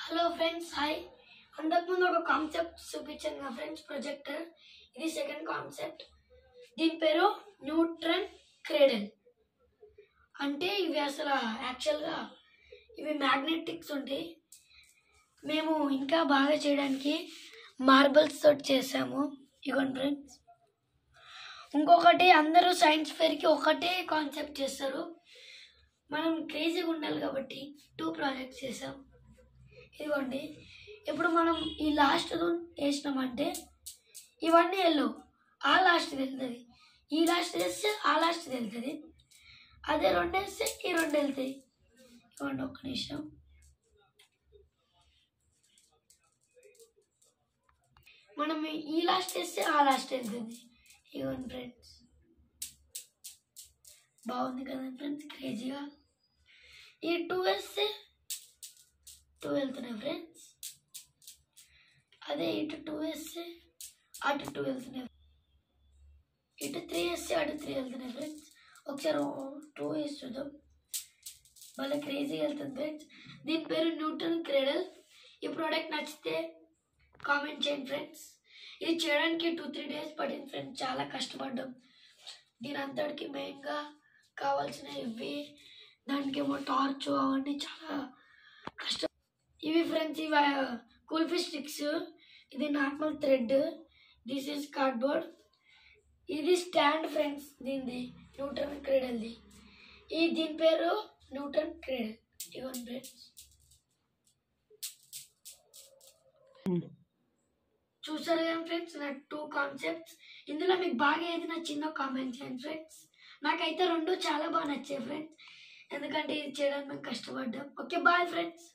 Hello friends, hi. అంతకుముందు ఒక concept చూపించాను కదా ఫ్రెండ్స్, ప్రొజెక్టర్. ఇది సెకండ్ కాన్సెప్ట్. దీని పేరు న్యూట్రన్ క్రేడల్. అంటే ఇవి అసలు యాక్చువల్గా ఇవి మ్యాగ్నెటిక్స్ ఉంటాయి. మేము ఇంకా బాగా చేయడానికి మార్బల్స్ తోటి చేసాము. ఇగోండి ఫ్రెండ్స్. ఇంకొకటి, అందరూ సైన్స్ ఫేర్కి ఒకటే కాన్సెప్ట్ చేస్తారు. మనం క్రేజీగా ఉండాలి కాబట్టి 2 ప్రాజెక్ట్స్ చేసాం. ఇదిగోండి, ఇప్పుడు మనం ఈ లాస్ట్ వేసినామంటే ఇవన్నీ ఎల్లో, ఆ లాస్ట్ వెళ్తుంది. ఈ లాస్ట్ వేస్తే ఆ లాస్ట్ వెళ్తుంది. అదే 2 వేస్తే ఈ 2 వెళ్తాయి. ఇవ్వండి ఒక్క నిమిషం. మనం ఈ లాస్ట్ వేస్తే ఆ లాస్ట్ వెళ్తుంది. ఇవ్వండి ఫ్రెండ్స్, బాగుంది కదా ఫ్రెండ్స్, క్రేజీగా. ఈ 2 వేస్తే 2 వెళ్తున్నాయి ఫ్రెండ్స్. అదే ఇటు 2 వేస్తే అటు 2 వెళ్తున్నాయి. ఇటు 3 వేస్తే అటు 3 వెళ్తున్నాయి ఫ్రెండ్స్. ఒకసారి 2 వేసి చూద్దాం. మళ్ళీ క్రేజీగా వెళ్తుంది ఫ్రెండ్స్. దీని పేరు న్యూటన్ క్రేడల్. ఈ ప్రోడక్ట్ నచ్చితే కామెంట్ చేయండి ఫ్రెండ్స్. ఇది చేయడానికి 2-3 డేస్ పడింది ఫ్రెండ్స్. చాలా కష్టపడ్డాం. దీని అంతటికి మెయిన్గా కావాల్సిన ఇవి, దానికి ఏమో టార్చ్, అవన్నీ చాలా కష్టం. ఇవి ఫ్రెండ్స్, ఇవి కుల్ఫీ స్టిక్స్. ఇది normal thread. This is cardboard. ఇది స్టాండ్ ఫ్రెండ్స్, దీనిది న్యూటన్ క్రేడల్ది. దీని పేరు న్యూటన్ క్రేడల్. ఇవ్వండి ఫ్రెండ్స్, చూసారు కదా ఫ్రెండ్స్ నా 2 కాన్సెప్ట్స్. ఇందులో మీకు బాగా ఏది నచ్చిందో కామెంట్ చేయండి ఫ్రెండ్స్. నాకైతే 2 చాలా బాగా నచ్చాయి ఫ్రెండ్స్, ఎందుకంటే ఇది చేయడానికి మేము కష్టపడ్డాం. Okay, bye friends.